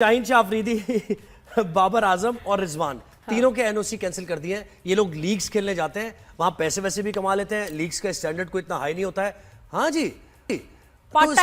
शाहीन शाह अफरीदी बाबर आजम और रिजवान तीनों के एनओसी कैंसिल कर दिए हैं। ये लोग लीग्स खेलने जाते हैं, वहां पैसे वैसे भी कमा लेते हैं। लीग्स का स्टैंडर्ड कोई इतना हाई नहीं होता है। हाँ जी, पार्ट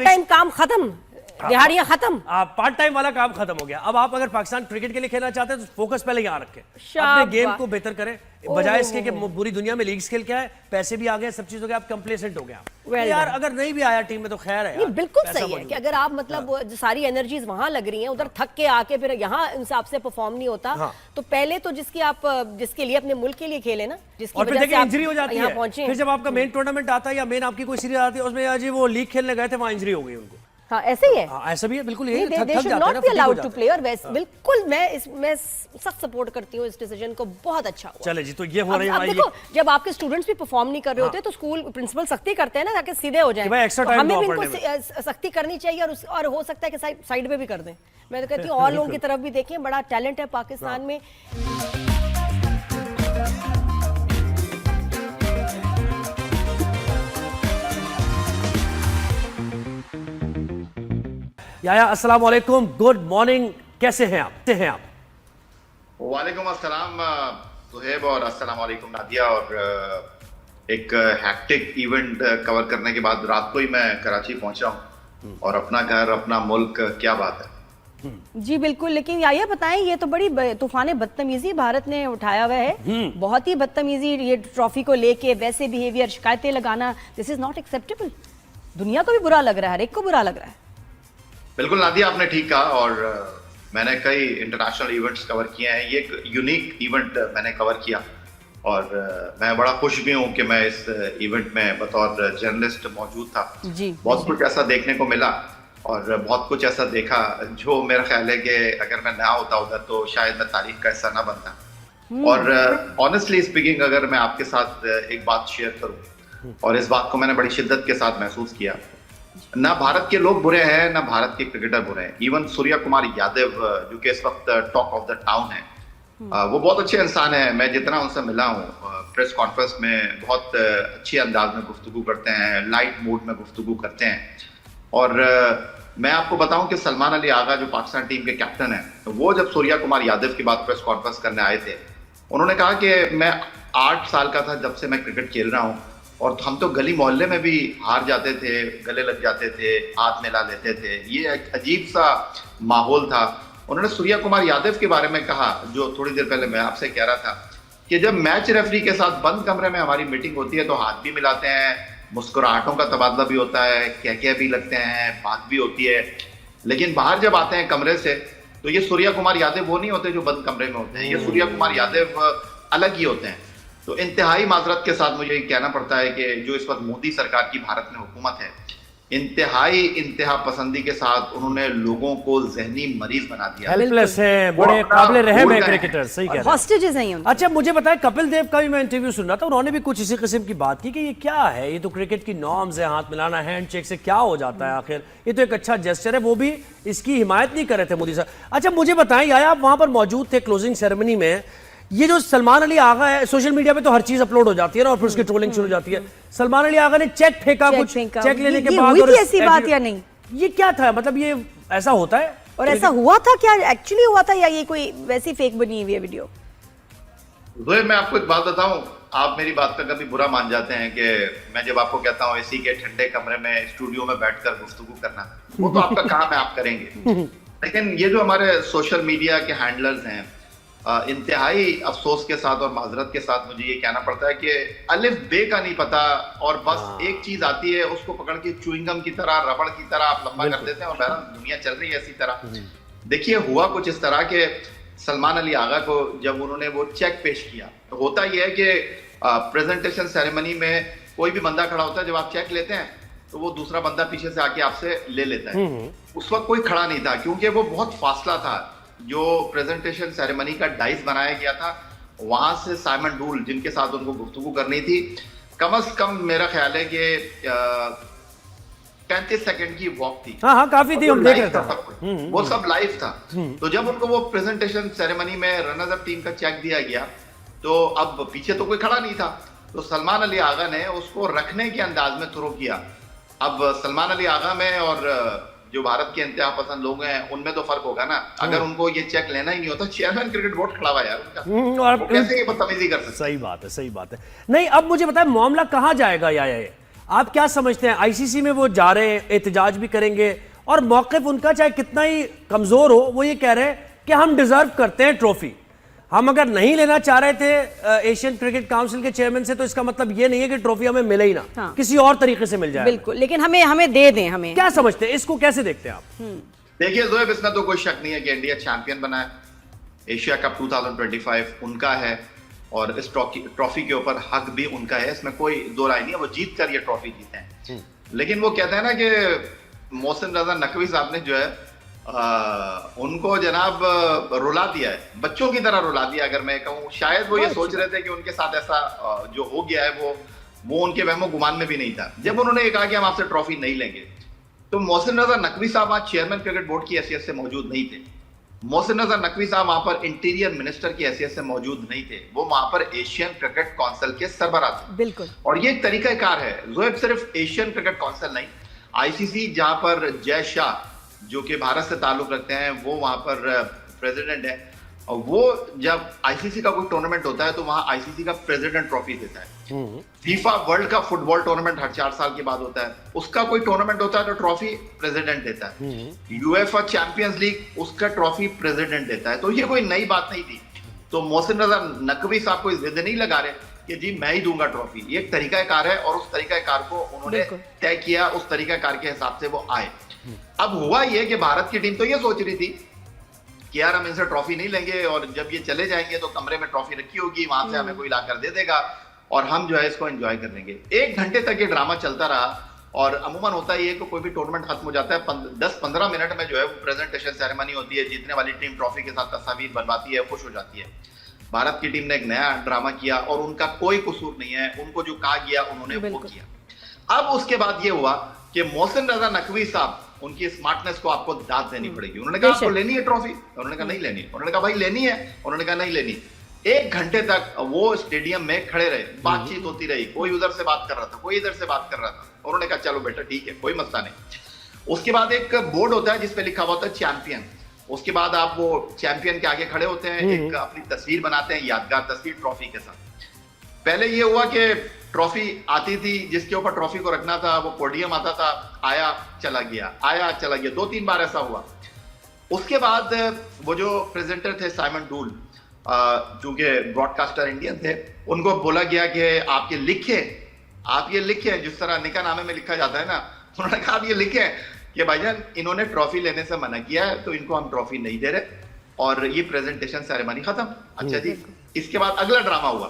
टाइम काम खत्म, दिहाड़ियां खत्म, पार्ट टाइम वाला काम खत्म हो गया। अब आप अगर पाकिस्तान क्रिकेट के लिए खेलना चाहते हैं तो फोकस पहले यहाँ रखें, अपने गेम को बेहतर करें, बजाय इसके कि पूरी दुनिया में लीग्स खेल के आए, पैसे भी आ गए, सब चीज हो गया, आप कंप्लेसेंट हो गया। यार अगर नहीं भी आया टीम में तो खैर है, बिल्कुल सही है कि अगर आप मतलब सारी एनर्जीज वहां लग रही हैं, उधर थक के आके फिर यहाँ हिसाब से परफॉर्म नहीं होता, तो पहले तो जिसके लिए अपने मुल्क के लिए खेले ना, जिसकी वजह से इंजरी हो जाती है। फिर जब आपका मेन टूर्नामेंट आता है या मेन आपकी कोई सीरीज आती है, उसमें आज वो लीग खेलने गए थे, वहां इंजरी हो गई उनको। हाँ ऐसे ही है, ऐसा भी है, बिल्कुल यही they should not be allowed to play। और वैसे बिल्कुल मैं सख्त सपोर्ट करती हूँ इस डिसीजन को, बहुत अच्छा हुआ। चले जी, तो ये हो रही है। देखो जब आपके स्टूडेंट्स भी परफॉर्म नहीं कर रहे होते तो स्कूल प्रिंसिपल सख्ती करते हैं ना, ताकि सीधे हो जाए। तो हमें भी इनको सख्ती करनी चाहिए और हो सकता है कि साइड में भी कर दें। मैं तो कहती हूँ और लोगों की तरफ भी देखें, बड़ा टैलेंट है पाकिस्तान में। याया अस्सलाम वालेकुम, गुड मॉर्निंग, कैसे हैं आप? वालेकुम अस्सलाम सुहेब और अस्सलाम वालेकुम नादिया। और एक हैक्टिक इवेंट कवर करने के बाद रात को ही मैं कराची पहुंचा हूं, और अपना घर अपना मुल्क, क्या बात है। जी बिल्कुल, लेकिन याया बताएं, ये तो बड़ी तूफान बदतमीजी भारत ने उठाया हुआ है, बहुत ही बदतमीजी, ये ट्रॉफी को लेके वैसे बिहेवियर, शिकायतें लगाना, दिस इज नॉट एक्सेप्टेबल। दुनिया को भी बुरा लग रहा है, हर एक को बुरा लग रहा है। बिल्कुल नादिया, आपने ठीक कहा। और मैंने कई इंटरनेशनल इवेंट्स कवर किए हैं, ये एक यूनिक इवेंट मैंने कवर किया, और मैं बड़ा खुश भी हूँ कि मैं इस इवेंट में बतौर जर्नलिस्ट मौजूद था। जी, बहुत कुछ ऐसा देखने को मिला, और बहुत कुछ ऐसा देखा जो मेरा ख्याल है कि अगर मैं ना होता उधर तो शायद मैं तारीख का हिस्सा ना बनता। और ऑनेस्टली स्पीकिंग, अगर मैं आपके साथ एक बात शेयर करूँ, और इस बात को मैंने बड़ी शिद्दत के साथ महसूस किया, ना भारत के लोग बुरे हैं, ना भारत के क्रिकेटर बुरे हैं। इवन सूर्या कुमार यादव जो कि इस वक्त टॉक ऑफ द टाउन है, वो बहुत अच्छे इंसान है। मैं जितना उनसे मिला हूँ प्रेस कॉन्फ्रेंस में, बहुत अच्छे अंदाज में गुफ्तगू करते हैं, लाइट मूड में गुफ्तगू करते हैं। और मैं आपको बताऊं कि सलमान अली आगा जो पाकिस्तान टीम के कैप्टन है, वो जब सूर्या कुमार यादव की बात प्रेस कॉन्फ्रेंस करने आए थे, उन्होंने कहा कि मैं 8 साल का था जब से मैं क्रिकेट खेल रहा हूँ, और हम तो गली मोहल्ले में भी हार जाते थे, गले लग जाते थे, हाथ मिला लेते थे, ये एक अजीब सा माहौल था। उन्होंने सूर्या कुमार यादव के बारे में कहा, जो थोड़ी देर पहले मैं आपसे कह रहा था, कि जब मैच रेफरी के साथ बंद कमरे में हमारी मीटिंग होती है तो हाथ भी मिलाते हैं, मुस्कुराहटों का तबादला भी होता है, कह भी लगते हैं, बात भी होती है, लेकिन बाहर जब आते हैं कमरे से तो ये सूर्या कुमार यादव वो नहीं होते जो बंद कमरे में होते हैं, ये सूर्या कुमार यादव अलग ही होते हैं। तो इंतहाई माजरत के साथ मुझे कहना पड़ता है कि जो इस वक्त मोदी सरकार की भारत में हुकूमत है, इंतहा पसंदी के साथ उन्होंने लोगों को जहनी मरीज बना दिया, हेल्पलेस है, बड़े काबिल रहम है क्रिकेटर, सही कह रहे हैं, हॉस्टेजेस हैं। अच्छा मुझे बताएं, कपिल देव का भी मैं इंटरव्यू सुन रहा था, उन्होंने भी कुछ इसी किस्म की बात की कि ये क्या है, ये तो क्रिकेट की नॉर्म्स है, हाथ मिलाना, हैंड चेक से क्या हो जाता है, आखिर ये तो एक अच्छा जेस्चर है, वो भी इसकी हिमायत नहीं कर रहे थे मोदी साहब। अच्छा मुझे बताएं, यार आप वहां पर मौजूद थे क्लोजिंग सेरेमनी में, ये जो सलमान अली आगा है, सोशल मीडिया पे तो हर चीज अपलोड हो जाती है ना, और फिर उसकी ट्रोलिंग शुरू हो जाती है। सलमान अली आगा ने चेक फेंका, कुछ चेक लेने के बाद, और ऐसी बात या नहीं, ये क्या था, मतलब ये ऐसा होता है और ऐसा हुआ था क्या, एक्चुअली हुआ था, या ये कोई वैसी फेक बनी हुई है वीडियो? मैं आपको एक बात बताऊं, आप मेरी बात का कभी बुरा मान जाते हैं कि मैं जब आपको कहता हूं एसी के ठंडे कमरे में स्टूडियो में बैठकर गुफ्तगू करना, वो तो आपका काम है, आप करेंगे। लेकिन ये जो हमारे सोशल मीडिया के हैंडलर्स हैं, इंतहाई अफसोस के साथ और माजरत के साथ मुझे ये कहना पड़ता है कि अलिफ बे का नहीं पता, और बस एक चीज आती है, उसको पकड़ के च्युइंगम की तरह, रबड़ की तरह आप लंबा कर देते हैं, और बहरहाल दुनिया चल रही है इसी तरह। देखिए हुआ कुछ इस तरह के, सलमान अली आगा को जब उन्होंने वो चेक पेश किया, तो होता यह है कि प्रेजेंटेशन सेरेमनी में कोई भी बंदा खड़ा होता है, जब आप चेक लेते हैं तो वो दूसरा बंदा पीछे से आके आपसे ले लेता है। उस वक्त कोई खड़ा नहीं था, क्योंकि वो बहुत फासला था। जो प्रेजेंटेशन सेरेमनी का डाइस बनाया गया था, वहां से साइमन डूल जिनके साथ उनको गुफ्तगू करनी थी, कम से कम मेरा ख्याल है कि 35 सेकंड की वॉक थी। हाँ काफी थी, हम देख रहे थे, वो सब लाइव था। तो जब उनको वो प्रेजेंटेशन सेरेमनी में रनर्स अप टीम का चेक दिया गया, तो अब पीछे तो कोई खड़ा नहीं था, तो सलमान अली आगा ने उसको रखने के अंदाज में थ्रो किया। अब सलमान अली आगा में और जो भारत के इंतहा पसंद लोग हैं उनमें तो फर्क होगा ना। अगर उनको ये चेक लेना ही नहीं होता, चेयरमैन क्रिकेट बोर्ड खड़ा हुआ यार उनका, और वो कैसे ये बदतमीजी कर सकते? सही बात है, सही बात है। नहीं, अब मुझे बताएं मामला कहां जाएगा या आप क्या समझते हैं? आईसीसी में वो जा रहे हैं, एहतजाज भी करेंगे और मौक़िफ़ उनका चाहे कितना ही कमजोर हो, वो ये कह रहे हैं कि हम डिजर्व करते हैं ट्रॉफी। हम अगर नहीं लेना चाह रहे थे एशियन क्रिकेट काउंसिल के चेयरमैन से, तो इसका मतलब ये नहीं है कि ट्रॉफी हमें मिले ही ना, हाँ। किसी और तरीके से मिल जाए। बिल्कुल, लेकिन हमें दे दें। हमें क्या समझते हैं, इसको कैसे देखते हैं आप? देखिए ज़ोएब, इसमें तो कोई शक नहीं है कि इंडिया चैंपियन बना है। एशिया कप 2025 उनका है और इस ट्रॉफी के ऊपर हक भी उनका है, इसमें कोई दो राय नहीं है। वो जीत कर ये ट्रॉफी जीते हैं। लेकिन वो कहते हैं ना कि मोहसिन रजा नकवी साहब ने जो है उनको जनाब रुला दिया है, बच्चों की तरह रुला दिया अगर मैं कहूँ। शायद वो ये सोच रहे थे कि उनके साथ ऐसा जो हो गया है वो उनके वहमो गुमान में भी नहीं था। जब उन्होंने ये कहा कि हम आपसे ट्रॉफी नहीं लेंगे, तो मोहसिन रजा नकवी साहब आज चेयरमैन क्रिकेट बोर्ड की हैसियत से मौजूद नहीं थे। मोहसिन रजा नकवी साहब वहां पर इंटीरियर मिनिस्टर की हैसियत से मौजूद नहीं थे। वो वहां पर एशियन क्रिकेट काउंसिल के सरबराह थे। बिल्कुल। और ये एक तरीकाकार है ज़ोएब, सिर्फ एशियन क्रिकेट काउंसिल नहीं, आईसीसी जहां पर जय शाह जो कि भारत से ताल्लुक रखते हैं वो वहां पर प्रेसिडेंट है, और वो जब आईसीसी का कोई टूर्नामेंट होता है तो वहां आईसीसी का प्रेसिडेंट ट्रॉफी देता है। FIFA World Cup football tournament हर 4 साल के बाद होता है, उसका कोई टूर्नामेंट होता है तो ट्रॉफी प्रेसिडेंट देता है। यूएफए चैंपियंस लीग, उसका ट्रॉफी प्रेसिडेंट देता है। तो ये कोई नई बात नहीं थी। तो मोहसिन रजा नकवी साहब कोई जिद नहीं लगा रहे कि जी मैं ही दूंगा ट्रॉफी। ये एक तरीकाकार है और उस तरीकाकार को उन्होंने तय किया, उस तरीकाकार के हिसाब से वो आए। अब हुआ ये कि भारत की टीम तो ये सोच रही थी कि यार हम इनसे ट्रॉफी नहीं लेंगे और जब ये चले जाएंगे तो कमरे में ट्रॉफी रखी होगी, वहां से हमें कोई लाकर दे देगा और हम जो है इसको एंजॉय कर लेंगे। 1 घंटे तक ये ड्रामा चलता रहा और अमूमन होता है ये कि कोई भी टूर्नामेंट खत्म हो जाता है 10-15 मिनट में जो है वो प्रेजेंटेशन सेरेमनी होती है, जीतने वाली टीम ट्रॉफी के साथ तस्वीर बनवाती है, खुश हो जाती है। भारत की टीम ने एक नया ड्रामा किया और उनका कोई कसूर नहीं है, उनको जो कहा गया उन्होंने वो किया। अब उसके बाद ये हुआ कि मोहसिन रजा नकवी साहब, उनकी स्मार्टनेस को आपको दाद देनी पड़ेगी। उन्होंने कहा आपको लेनी है ट्रॉफी? उन्होंने कहा नहीं लेनी। उन्होंने कहा भाई लेनी है? उन्होंने कहा नहीं लेनी। 1 घंटे तक वो स्टेडियम में खड़े रहे, बातचीत होती रही, कोई उधर से बात कर रहा था, कोई इधर से बात कर रहा था। उन्होंने कहा चलो बेटा ठीक है, कोई मसला नहीं। उसके बाद एक बोर्ड होता है जिसपे लिखा हुआ होता है चैंपियन। उसके बाद आप वो चैंपियन के आगे खड़े होते हैं, एक अपनी तस्वीर बनाते हैं, यादगार तस्वीर ट्रॉफी के साथ। पहले ये हुआ कि ट्रॉफी आती थी, जिसके ऊपर ट्रॉफी को रखना था वो पोडियम आता था, आया चला गया, आया चला गया, 2-3 बार ऐसा हुआ। उसके बाद वो जो प्रेजेंटर थे साइमन डूल, जो कि ब्रॉडकास्टर इंडियन थे, उनको बोला गया कि आप ये लिखे जिस तरह निका नामे में लिखा जाता है ना। उन्होंने कहा आप ये लिखे कि भाईजान इन्होंने ट्रॉफी लेने से मना किया है तो इनको हम ट्रॉफी नहीं दे रहे और ये प्रेजेंटेशन सेरेमनी खत्म। अच्छा जी, इसके बाद अगला ड्रामा हुआ।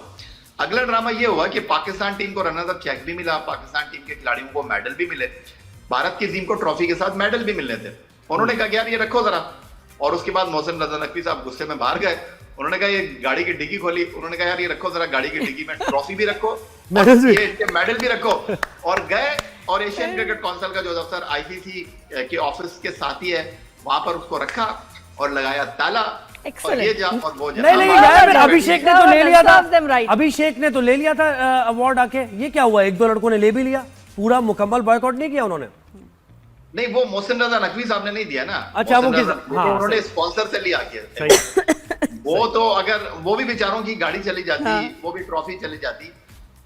अगला ड्रामा ये हुआ कि पाकिस्तान टीम को रनर अप चेक भी मिला, पाकिस्तान टीम के खिलाड़ियों को मेडल भी मिले, भारत की टीम को ट्रॉफी के साथ मेडल भी मिलने थे। उन्होंने कहा यार ये रखो जरा। और उसके बाद मोहसिन रजा नकवी साहब गुस्से में बाहर गए। उन्होंने कहा ये गाड़ी की डिग्गी खोली, उन्होंने कहा यार ये रखो जरा, गाड़ी की डिग्गी में ट्रॉफी भी रखो, मेडल भी रखो, और गए और एशियन क्रिकेट काउंसिल का जो दफ्तर आईसीसी के ऑफिस के साथ ही है वहां पर उसको रखा और लगाया ताला। और ये जा और वो जा। नहीं यार, अभिषेक ने तो ले लिया था, अभिषेक ने तो ले लिया था अवार्ड आके। ये क्या हुआ, 1-2 लड़कों ने ले भी लिया, पूरा मुकम्मल बॉयकॉट नहीं किया उन्होंने? नहीं, वो मोहसिन रजा नकवी साहब ने नहीं दिया ना। अच्छा, वो उन्होंने स्पॉन्सर से लिया के। वो तो अगर वो भी बेचारों की गाड़ी चली जाती, वो भी ट्रॉफी चली जाती,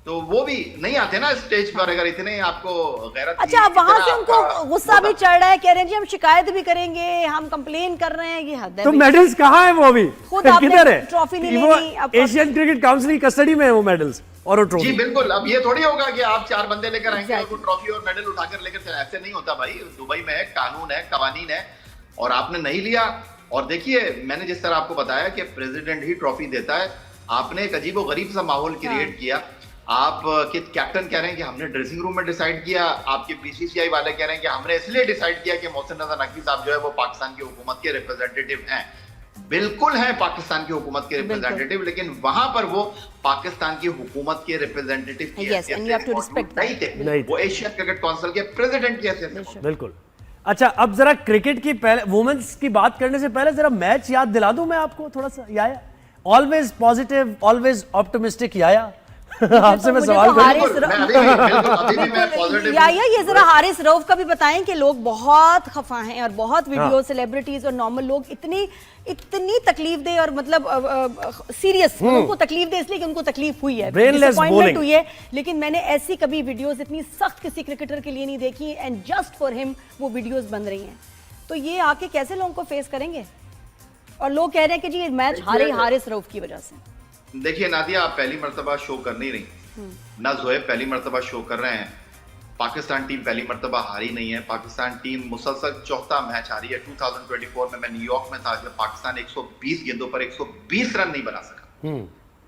तो वो भी नहीं आते ना स्टेज पर अगर इतने आपको गैरत। अच्छा, वहां से उनको गुस्सा भी चढ़ रहा है, कह रहे हैं जी हम शिकायत भी करेंगे, हम कंप्लेन कर रहे हैं। ये हद है। तो मेडल्स कहाँ है? वो अभी किधर है? ट्रॉफी नहीं लेनी, एशियन क्रिकेट काउंसिल की कस्टडी में है वो मेडल्स और वो ट्रॉफी। जी बिल्कुल। अब ये थोड़ी होगा कि आप 4 बंदे लेकर आएंगे और वो ट्रॉफी और मेडल उठाकर लेकर चले, ऐसे नहीं होता भाई। दुबई में है, कानून है, कवानीन है, और आपने नहीं लिया। और देखिए, मैंने जिस तरह आपको बताया कि प्रेसिडेंट ही ट्रॉफी देता है, आपने एक अजीब गरीब सा माहौल क्रिएट किया। आप के कैप्टन कह रहे हैं कि हमने ड्रेसिंग रूम में डिसाइड किया, आपके बीसीसीआई वाले कह रहे हैं कि हमने इसलिए डिसाइड किया कि मोहसिन रजा नकवी साहब जो है वो पाकिस्तान की हुकूमत के रिप्रेजेंटेटिव हैं। बिल्कुल हैं पाकिस्तान की हुकूमत के रिप्रेजेंटेटिव, लेकिन वहां पर वो पाकिस्तान की हुकूमत के रिप्रेजेंटेटिव की हैसियत, वो एशियन क्रिकेट काउंसिल के प्रेसिडेंट की हैसियत। बिल्कुल। अच्छा, अब जरा क्रिकेट की पहले वुमेन्स की बात करने से पहले जरा मैच याद दिला दूं मैं आपको थोड़ा सा। याया ऑलवेज पॉजिटिव, ऑलवेज ऑप्टिमिस्टिक याया। आपसे मैं मुझे सवाल तो करूं। हारिस बिल्कुल, मैं अभी भी मैं पॉजिटिव या ये जरा हारिस रऊफ का भी बताएं कि लोग बहुत खफा हैं और बहुत वीडियो सेलिब्रिटीज और नॉर्मल लोग इतनी तकलीफ दे और मतलब सीरियस उनको तकलीफ दे इसलिए कि उनको तकलीफ हुई है, Brainless disappointment bowling। हुई है, लेकिन मैंने ऐसी कभी वीडियोस इतनी सख्त किसी क्रिकेटर के लिए नहीं देखी एंड जस्ट फॉर हिम वो वीडियोस बन रही हैं। तो ये आके कैसे लोगों को फेस करेंगे? और लोग कह रहे हैं कि जी ये मैच हारे हारिस रऊफ की वजह से। देखिए नादिया, आप पहली मर्तबा शो कर नहीं रही, ना जोएब पहली मर्तबा शो कर रहे हैं। पाकिस्तान टीम पहली मर्तबा हारी नहीं है। पाकिस्तान टीम मुसलसल चौथा मैच हारी है। 2024 में मैं न्यूयॉर्क में था जब पाकिस्तान 120 गेंदों पर 120 रन नहीं बना सका,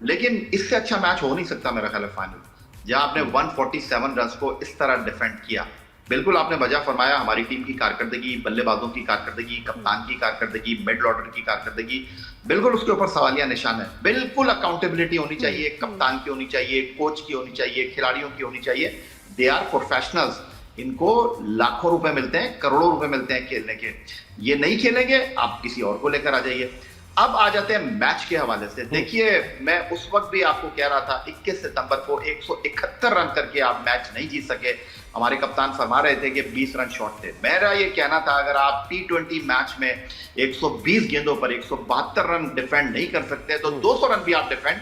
लेकिन इससे अच्छा मैच हो नहीं सकता मेरा ख्याल है फाइनल, जहां आपने 147 रन को इस तरह डिफेंड किया। बिल्कुल आपने वजह फरमाया, हमारी टीम की कारकर्दगी, बल्लेबाजों की कारकर्दगी, कप्तान की कारकर्दगी, मिड ऑर्डर की कारकर्दगी, बिल्कुल उसके ऊपर सवालिया निशान है। बिल्कुल अकाउंटेबिलिटी होनी चाहिए, कप्तान की होनी चाहिए, कोच की होनी चाहिए, खिलाड़ियों की होनी चाहिए। दे आर प्रोफेशनल्स, इनको लाखों रुपए मिलते हैं, करोड़ों रुपए मिलते हैं खेलने के। ये नहीं खेलेंगे, आप किसी और को लेकर आ जाइए। अब आ जाते हैं मैच के हवाले से। देखिए, मैं उस वक्त भी आपको कह रहा था 21 सितंबर को 171 रन करके आप मैच नहीं जीत सके। हमारे कप्तान फरमा रहे थे कि 20 रन शॉर्ट थे। मेरा ये कहना था अगर आप T20 मैच में 120 गेंदों पर 172 रन डिफेंड नहीं कर सकते तो 200 रन भी आप डिफेंड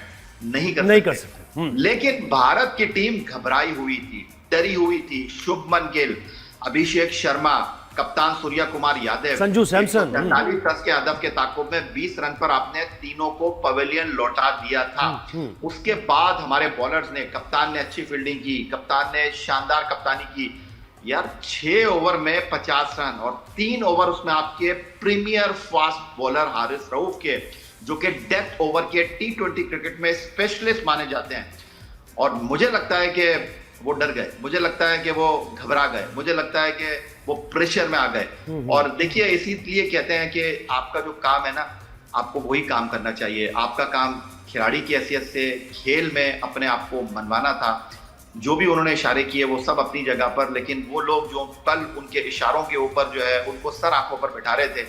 नहीं कर सकते। लेकिन भारत की टीम घबराई हुई थी, डरी हुई थी। शुभमन गिल, अभिषेक शर्मा, कप्तान सूर्या कुमार यादव, संजू सैमसन, 40 रन के हदफ के ताकुब में 20 रन पर आपने तीनों को पवेलियन लौटा दिया था। उसके बाद हमारे बॉलर्स ने, कप्तान ने अच्छी फील्डिंग की, कप्तान ने शानदार कप्तानी की। यार 6 ओवर में 50 रन और 3 ओवर उसमें आपके premier fast bowler Haris Rauf के, जो कि डेथ ओवर के T20 क्रिकेट में स्पेशलिस्ट माने जाते हैं। और मुझे लगता है कि वो डर गए, मुझे लगता है कि वो घबरा गए, मुझे लगता है कि वो प्रेशर में आ गए। और देखिए, इसीलिए कहते हैं कि आपका जो काम है ना, आपको वही काम करना चाहिए। आपका काम खिलाड़ी की हैसियत से खेल में अपने आप को मनवाना था। जो भी उन्होंने इशारे किए वो सब अपनी जगह पर, लेकिन वो लोग जो कल उनके इशारों के ऊपर जो है उनको सर आंखों पर बिठा रहे थे,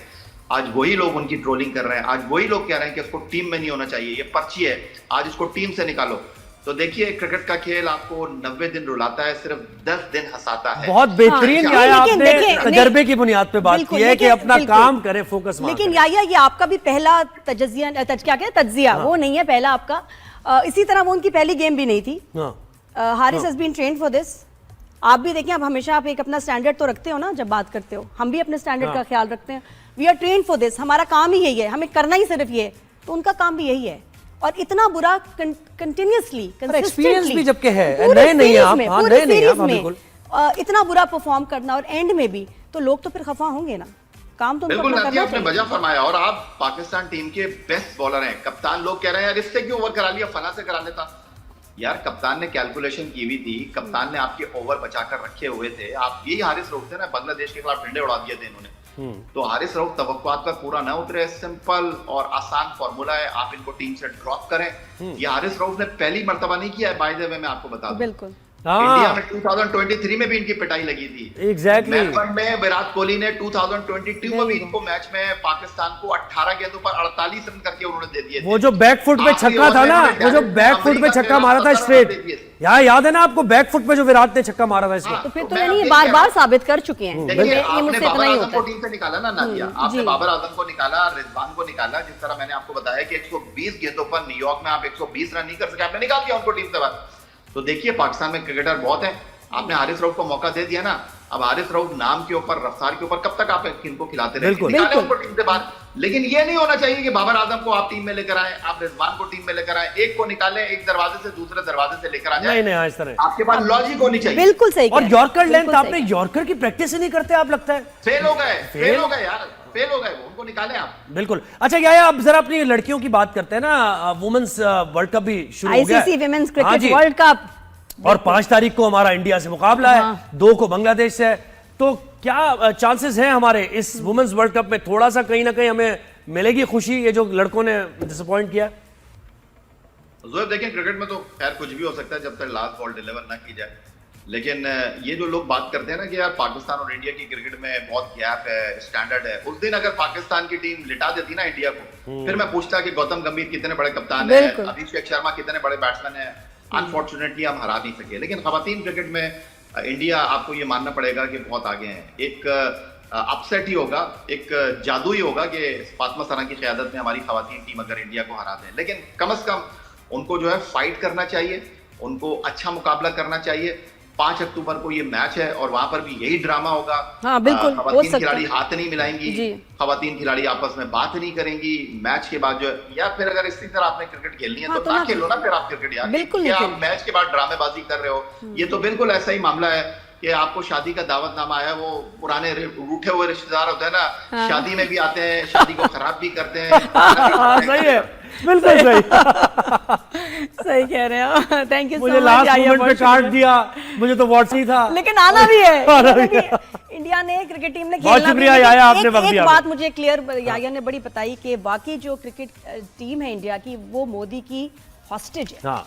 आज वही लोग उनकी ट्रोलिंग कर रहे हैं। आज वही लोग कह रहे हैं कि इसको टीम में नहीं होना चाहिए, ये पर्ची है, आज इसको टीम से निकालो। तो देखिए, क्रिकेट का खेल आपको 90 दिन रुलाता है, सिर्फ 10 दिन हंसाता है। बहुत बेहतरीन हाँ, याया लेकिन आपने देखिए, तजर्बे की बुनियाद पे बात बिल्कुल, की है कि लेकिन अपना बिल्कुल। काम करे, फोकस मार लेकिन करे। याया ये आपका भी पहला तज्जिया वो नहीं है पहला आपका। इसी तरह वो उनकी पहली गेम भी नहीं थी। Haris has been trained for this. आप भी देखें, आप हमेशा आप एक अपना स्टैंडर्ड तो रखते हो ना जब बात करते हो, हम भी अपने स्टैंडर्ड का ख्याल रखते हैं। We are trained for this, हमारा काम ही यही है, हमें करना ही सिर्फ ये है। तो उनका काम भी यही है। और इतना बुरा कंटिन्यूअसली, एक्सपीरियंस भी जबकि है, नए नहीं आप, हाँ, नए नहीं आप, बिल्कुल इतना बुरा परफॉर्म करना और एंड में भी, तो लोग तो फिर खफा होंगे ना। काम तो बिल्कुल करना आपने वजह फरमाया। और आप पाकिस्तान टीम के बेस्ट बॉलर हैं। कप्तान लोग कह रहे हैं यार इससे क्यों ओवर करा लिया, फला से करा लेता। यार कप्तान ने कैलकुलेशन की हुई थी, कप्तान ने आपके ओवर बचाकर रखे हुए थे। आप यही हारिस रऊफ थे ना, बांग्लादेश के खिलाफ डंडे उड़ा दिए थे इन्होंने। तो हारिस रऊफ तवक्कुआत का पूरा ना उतरे। सिंपल और आसान फॉर्मूला है, आप इनको टीम से ड्रॉप करें। ये हारिस रऊफ ने पहली मर्तबा नहीं किया है, बाय द वे मैं आपको बता दूं। बिल्कुल इंडिया में 2023 में भी इनकी पिटाई लगी थी। Exactly। मेलबर्न में विराट कोहली ने 2022 में भी इनको मैच में पाकिस्तान को 18 गेंदों पर 48 रन करके उन्होंने दे दिए थे। वो जो बैक फुट पे छक्का था ना, वो जो बैक फुट पे छक्का मारा था स्ट्रेट, याद है ना आपको, बैक फुट पे जो विराट ने छक्का मारा था इसमें। तो फिर तो यानी बार बार साबित कर चुके हैं। देखिए, ये आपने मुझसे इतना बाबर ही आजम होता को है। टीम से निकाला ना नादिया, आपने बाबर आजम को निकाला, रिजवान को निकाला। जिस तरह मैंने आपको बताया कि 120 गेंदों पर न्यूयॉर्क में आप 120 रन नहीं कर सके, आपने निकाल दिया उनको टीम से बाहर। तो देखिए, पाकिस्तान में क्रिकेटर बहुत है। आपने हारिस रऊफ को मौका दे दिया ना, अब हारिस रऊफ नाम के ऊपर, रफ्तार के ऊपर कब तक आप इनको खिलाते रहे? निकाले उनको टीम से बाहर। लेकिन ये नहीं होना चाहिए कि बाबर आजम को आप टीम में लेकर आए, आप रिजवान को टीम में लेकर आए, एक को निकाले, एक दरवाजे से दूसरे दरवाजे से लेकर आ जाए। नहीं, इस तरह आपके पास लॉजिक होनी चाहिए। बिल्कुल सही। और यॉर्कर लेंथ, आपने यॉर्कर की प्रैक्टिस ही नहीं करते आप, लगता है फेल हो गए यार, फेल हो गए, उनको निकालें आप। बिल्कुल। अच्छा याया, अब जरा अपनी लड़कियों की बात करते हैं ना। वुमेन्स वर्ल्ड कप भी शुरू हो गया, ICC women's cricket world cup, और 5 तारीख को हमारा इंडिया से मुकाबला है, 2 को बांग्लादेश से। तो क्या चांसेस हैं हमारे इस वुमेन्स वर्ल्ड कप में? थोड़ा सा कहीं ना कहीं हमें मिलेगी खुशी, ये जो लड़कों ने डिसअपॉइंट किया? जोएब देखिए, क्रिकेट में तो खैर कुछ भी हो सकता है जब तक लास्ट बॉल डिलीवर ना की जाए। लेकिन ये जो लोग बात करते हैं ना कि यार पाकिस्तान और इंडिया की क्रिकेट में बहुत गैप है, स्टैंडर्ड है, उस दिन अगर पाकिस्तान की टीम लिटा देती ना इंडिया को, फिर मैं पूछता कि गौतम गंभीर कितने बड़े कप्तान है, अभिषेक शर्मा कितने बड़े बैट्समैन है, अनफॉर्चुनेटली हम हरा नहीं सके। लेकिन खवातीन क्रिकेट में इंडिया, आपको ये मानना पड़ेगा कि बहुत आगे हैं। एक अपसेट ही होगा, एक जादू ही होगा कि फातिमा सना की क़यादत में हमारी खवातीन टीम अगर इंडिया को हरा दें। लेकिन कम से कम उनको जो है फाइट करना चाहिए, उनको अच्छा मुकाबला करना चाहिए। 5 अक्टूबर को ये मैच है और वहां पर भी यही ड्रामा होगा। हाँ, बिल्कुल, हो खवातीन सकता खिलाड़ी है। हाथ नहीं मिलाएंगी, खवातीन खिलाड़ी आपस में बात नहीं करेंगी मैच के बाद, जो या फिर अगर इसी तरह आपने क्रिकेट खेलनी है हाँ, तो ना खेलो ना फिर आप क्रिकेट यार। बिल्कुल क्या नहीं आप मैच के बाद ड्रामेबाजी कर रहे हो? ये तो बिल्कुल ऐसा ही मामला है कि आपको शादी का दावतनामा आया, वो पुराने रूठे हुए रिश्तेदार होते हैं ना, शादी में भी आते हैं, शादी को खराब भी करते हैं। हाँ, सही है, बिल्कुल सही। सही कह रहे हो। थैंक यू सो मुझे मच लास्ट याया, मोमेंट पे बहुत काट शुक्रिया। दिया, मुझे तो व्हाट्स ही था। लेकिन आना भी है, आना भी है। इंडिया ने, क्रिकेट टीम ने बहुत खेलना भी शुक्रिया है। लेकिन याया, आपने वक्त एक दिया। बात मुझे क्लियर याया ने बड़ी बताई कि बाकी जो क्रिकेट टीम है इंडिया की, वो मोदी की हॉस्टेज है। हाँ।